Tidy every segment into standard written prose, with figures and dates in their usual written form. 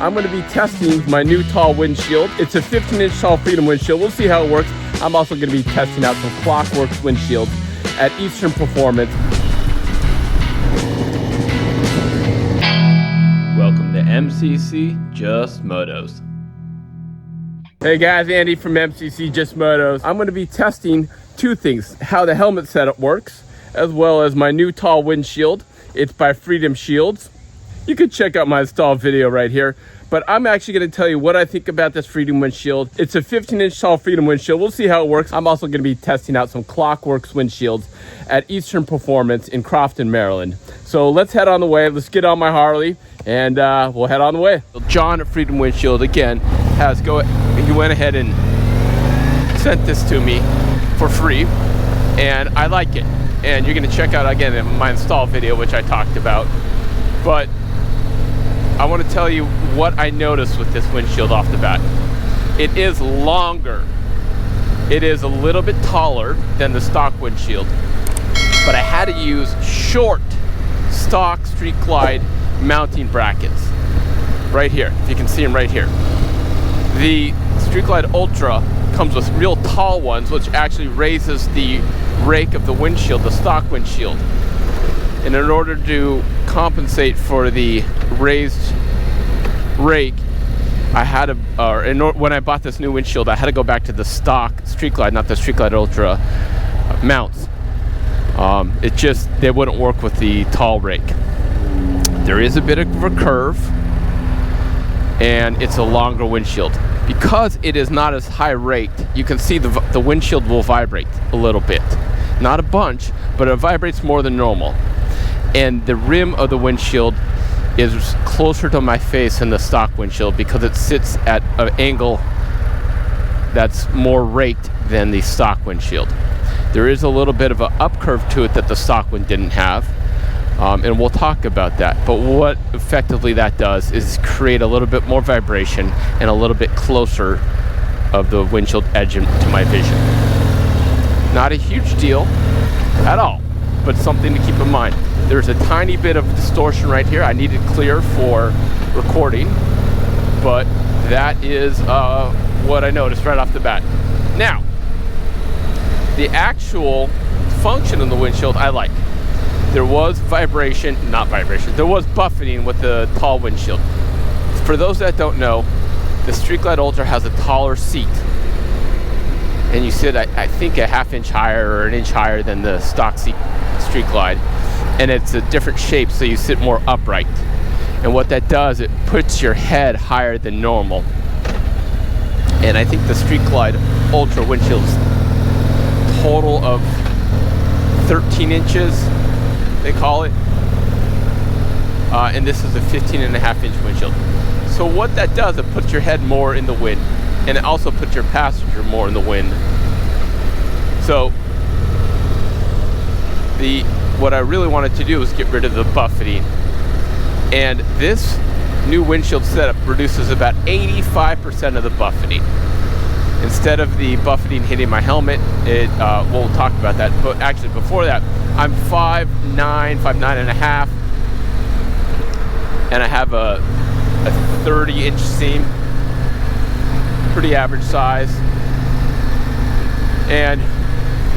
I'm going to be testing my new tall windshield. It's a 15-inch tall Freedom windshield. We'll see how it works. I'm also going to be testing out some Klock Werks windshields at Eastern Performance. Welcome to MCC Just Motos. Hey guys, Andy from MCC Just Motos. I'm going to be testing two things: how the helmet setup works, as well as my new tall windshield. It's by Freedom Shields. You can check out my install video right here, but I'm actually going to tell you what I think about this Freedom windshield. It's a 15-inch tall Freedom windshield. We'll see how it works. I'm also going to be testing out some Klock Werks windshields at Eastern Performance in Crofton, Maryland. So let's head on the way. Let's get on my Harley, and we'll head on the way. John at Freedom Windshield, again, he went ahead and sent this to me for free, and I like it. And you're going to check out, again, my install video, which I talked about. But I want to tell you what I noticed with this windshield off the bat. It is longer. It is a little bit taller than the stock windshield, but I had to use short stock Street Glide mounting brackets right here. If you can see them right here. The Street Glide Ultra comes with real tall ones, which actually raises the rake of the windshield, the stock windshield. And in order to compensate for the raised rake, I had to, when I bought this new windshield, I had to go back to the stock Street Glide, not the Street Glide Ultra mounts. They wouldn't work with the tall rake. There is a bit of a curve, and it's a longer windshield. Because it is not as high raked, you can see the windshield will vibrate a little bit. Not a bunch, but it vibrates more than normal. And the rim of the windshield is closer to my face than the stock windshield because it sits at an angle that's more raked than the stock windshield. There is a little bit of an up curve to it that the stock one didn't have, and we'll talk about that. But what effectively that does is create a little bit more vibration and a little bit closer of the windshield edge to my vision. Not a huge deal at all, but something to keep in mind. There's a tiny bit of distortion right here. I need it clear for recording, but that is what I noticed right off the bat. Now, the actual function of the windshield I like. There was there was buffeting with the tall windshield. For those that don't know, the Street Glide Ultra has a taller seat. And you sit, I think, a half-inch higher or an inch higher than the stock Street Glide. And it's a different shape, so you sit more upright. And what that does, it puts your head higher than normal. And I think the Street Glide Ultra windshield's total of 13 inches, they call it. And this is a 15.5-inch windshield. So what that does, it puts your head more in the wind. And it also puts your passenger more in the wind. So what I really wanted to do was get rid of the buffeting. And this new windshield setup reduces about 85% of the buffeting. Instead of the buffeting hitting my helmet, we'll talk about that. But actually before that, I'm 5'9", 5'9.5", and I have a 30-inch seam. Pretty average size, and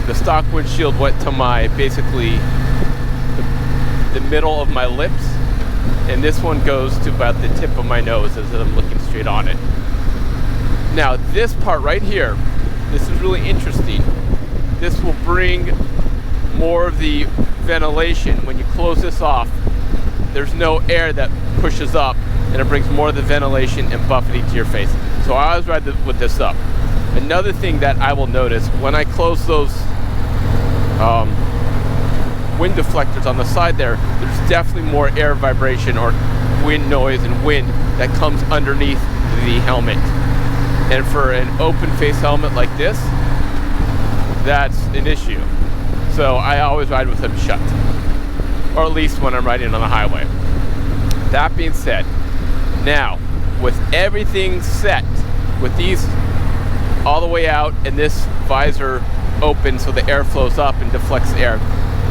the stock windshield went to basically the middle of my lips, and this one goes to about the tip of my nose as I'm looking straight on it. Now this part right here, this is really interesting. This will bring more of the ventilation. When you close this off, there's no air that pushes up, and it brings more of the ventilation and buffeting to your face. So I always ride with this up. Another thing that I will notice, when I close those wind deflectors on the side there's definitely more air vibration or wind noise and wind that comes underneath the helmet. And for an open face helmet like this, that's an issue. So I always ride with them shut, or at least when I'm riding on the highway. That being said, now with everything set, with these all the way out and this visor open so the air flows up and deflects air,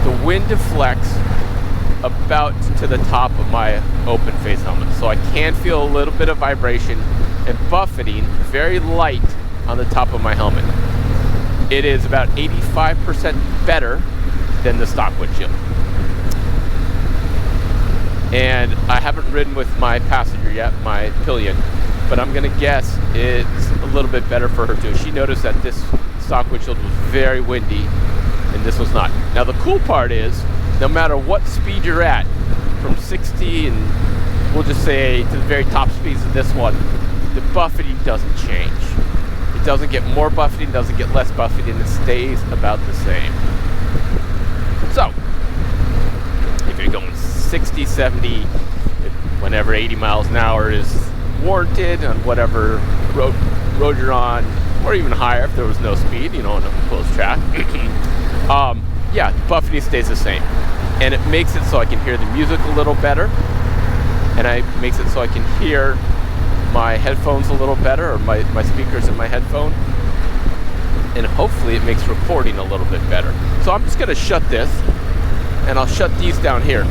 the wind deflects about to the top of my open face helmet. So I can feel a little bit of vibration and buffeting, very light on the top of my helmet. It is about 85% better than the stock windshield. And I haven't ridden with my passenger yet, my pillion, but I'm gonna guess it's a little bit better for her too. She noticed that this stock windshield was very windy and this was not. Now the cool part is, no matter what speed you're at, from 60 and we'll just say to the very top speeds of this one, the buffeting doesn't change. It doesn't get more buffeting, doesn't get less buffeting, it stays about the same. So, if you're going 60, 70, whenever 80 miles an hour is warranted on whatever road you're on, or even higher if there was no speed, you know, on a closed track, yeah, buffeting stays the same. And it makes it so I can hear the music a little better, and it makes it so I can hear my headphones a little better, or my speakers in my headphone, and hopefully it makes recording a little bit better. So I'm just gonna shut this, and I'll shut these down here.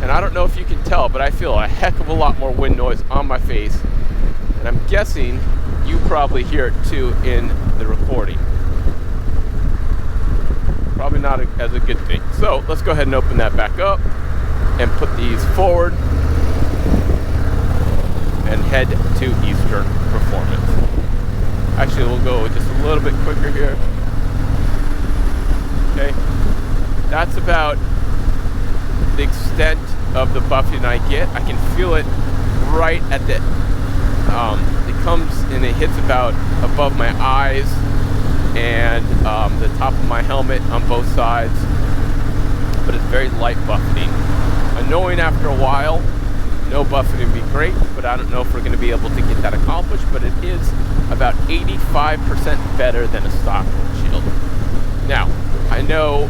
And I don't know if you can tell, but I feel a heck of a lot more wind noise on my face, and I'm guessing you probably hear it too in the recording. Probably not as a good thing. So let's go ahead and open that back up and put these forward and head to Eastern Performance. Actually, we'll go just a little bit quicker here. Okay, that's about the extent of the buffeting I get. I can feel it right at the, it comes and it hits about above my eyes and the top of my helmet on both sides, but it's very light buffeting. Annoying after a while. No buffeting would be great, but I don't know if we're going to be able to get that accomplished, but it is about 85% better than a stock windshield. Now, I know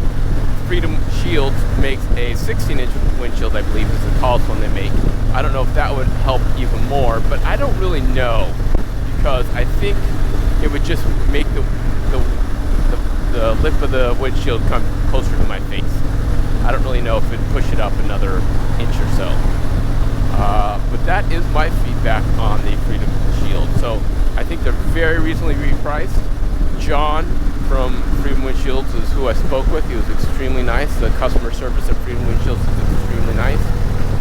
Freedom Shields makes a 16-inch windshield, I believe is the tallest one they make. I don't know if that would help even more, but I don't really know, because I think it would just make the lip of the windshield come closer to my face. I don't really know if it'd push it up another inch or so. But that is my feedback on the Freedom Shield. So I think they're very reasonably repriced. John from Freedom Windshields is who I spoke with. He was extremely nice. The customer service at Freedom Windshields is extremely nice.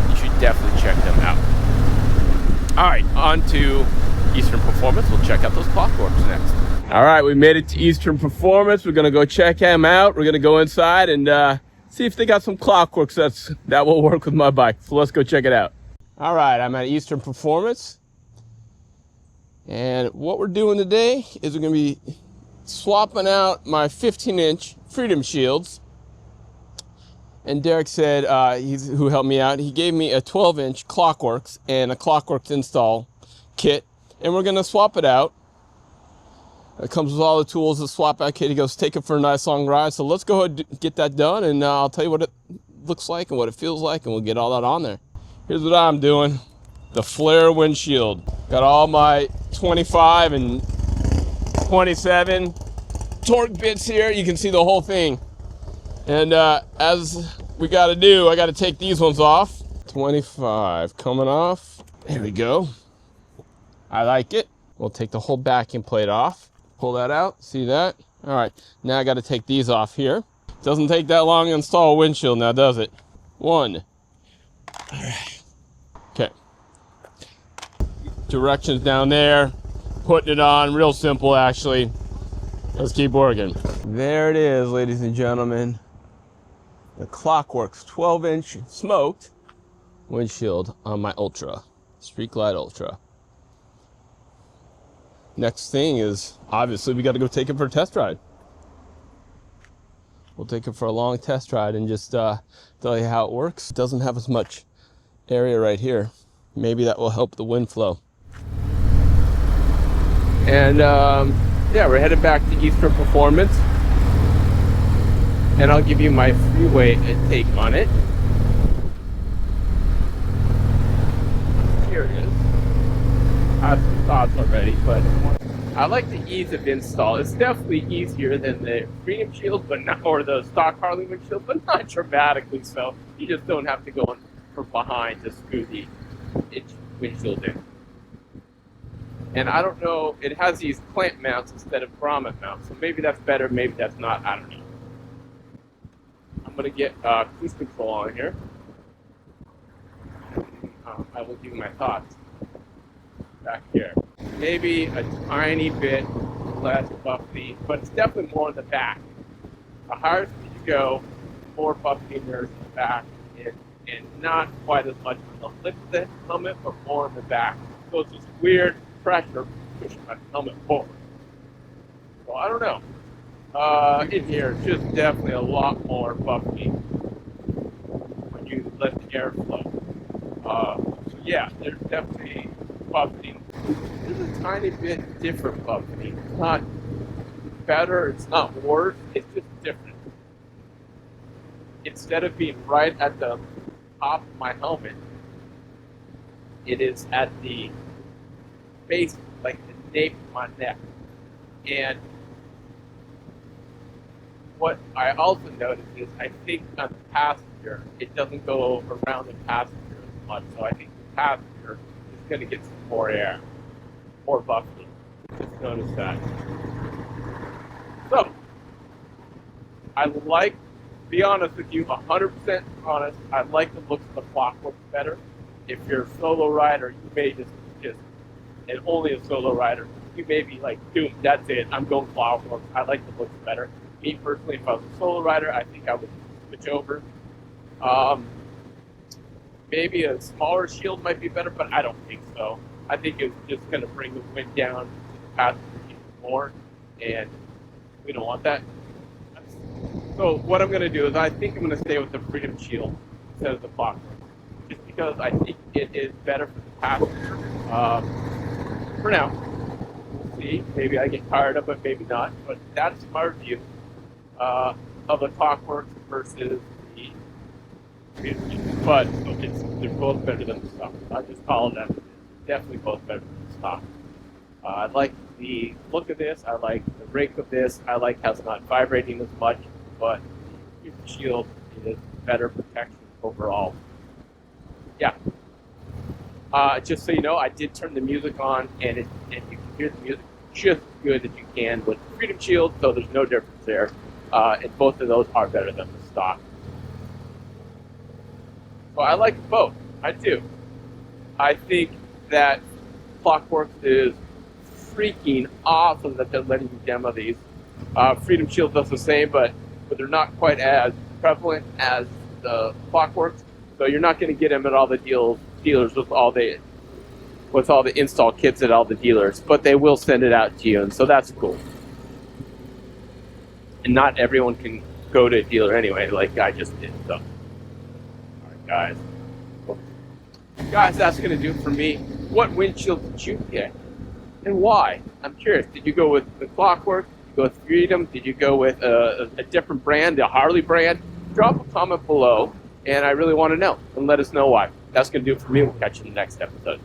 You should definitely check them out. All right, on to Eastern Performance. We'll check out those Klock Werks next. All right, we made it to Eastern Performance. We're gonna go check them out. We're gonna go inside and see if they got some Klock Werks that will work with my bike. So let's go check it out. All right, I'm at Eastern Performance. And what we're doing today is we're gonna be swapping out my 15-inch Freedom Shields. And Derek said, who helped me out, he gave me a 12-inch Klock Werks and a Klock Werks install kit. And we're gonna swap it out. It comes with all the tools, the swap out kit. He goes, take it for a nice long ride. So let's go ahead and get that done, and I'll tell you what it looks like and what it feels like, and we'll get all that on there. Here's what I'm doing. The flare windshield. Got all my 25 and 27 torque bits here. You can see the whole thing. And as we gotta do, I gotta take these ones off. 25 coming off. There we go. I like it. We'll take the whole backing plate off. Pull that out, see that? All right, now I gotta take these off here. Doesn't take that long to install a windshield now, does it? One. All right. Okay. Directions down there. Putting it on, real simple actually. Let's keep working. There it is, ladies and gentlemen. The Klock Werks 12-inch smoked windshield on my Ultra, Street Glide Ultra. Next thing is, obviously, we got to go take it for a test ride. We'll take it for a long test ride and just tell you how it works. It doesn't have as much area right here. Maybe that will help the wind flow. And yeah, we're headed back to Eastern Performance. And I'll give you my freeway take on it. Here it is. I have some thoughts already, but I like the ease of install. It's definitely easier than the Freedom Shield, but not, or the stock Harley windshield, but not dramatically so. You just don't have to go in from behind to screw the windshield in. And I don't know, it has these clamp mounts instead of grommet mounts, so maybe that's better, maybe that's not, I don't know. I'm going to get cruise control on here. I will give you my thoughts back here. Maybe a tiny bit less buffeting, but it's definitely more in the back. The higher speed you go, more buffeting there's in the back, and not quite as much on the lip of the helmet, but more in the back. So it's this weird pressure pushing my helmet forward. So I don't know. In here, it's just definitely a lot more buffeting when you let the air flow. So yeah, there's definitely buffeting. There's a tiny bit different buffeting. It's not better, it's not worse, it's just different. Instead of being right at the top of my helmet, it is at the base, like the nape of my neck. And what I also noticed is I think on the passenger, it doesn't go around the passenger as much. So I think the passenger is going to get some more air, more buffeting. Just notice that. So, I like, to be honest with you, 100% honest, I like the looks of the Klock Werks better. If you're a solo rider, you may just and only a solo rider, you may be like, dude, that's it, I'm going Klock Werks. I like the looks better. Me personally, if I was a solo rider, I think I would switch over. Maybe a smaller shield might be better, but I don't think so. I think it's just going to bring the wind down to the passenger even more, and we don't want that. So what I'm going to do is I think I'm going to stay with the Freedom Shield instead of the Klock Werks, just because I think it is better for the passenger. For now, we'll see. Maybe I get tired of it, maybe not. But that's my review of the Klock Werks versus the Freedom Shield. But they're both better than the stock. I'll just call them. Definitely both better than the stock. I like the look of this. I like the rake of this. I like how it's not vibrating as much. But the Freedom Shield is better protection overall. Yeah. Just so you know, I did turn the music on, and you can hear the music just as good as you can with the Freedom Shield, so there's no difference there. And both of those are better than the stock. So I like both. I do. I think that Klock Werks is freaking awesome that they're letting you demo these. Freedom Shield does the same, but they're not quite as prevalent as the Klock Werks. So you're not going to get them at all the dealers with all the install kits at all the dealers, but they will send it out to you, and so that's cool. And not everyone can go to a dealer anyway, like I just did. So, all right, guys. Guys, that's going to do it for me. What windshield did you get, and why? I'm curious. Did you go with the Klock Werks? Did you go with Freedom? Did you go with a different brand, the Harley brand? Drop a comment below, and I really want to know, and let us know why. That's going to do it for me. We'll catch you in the next episode.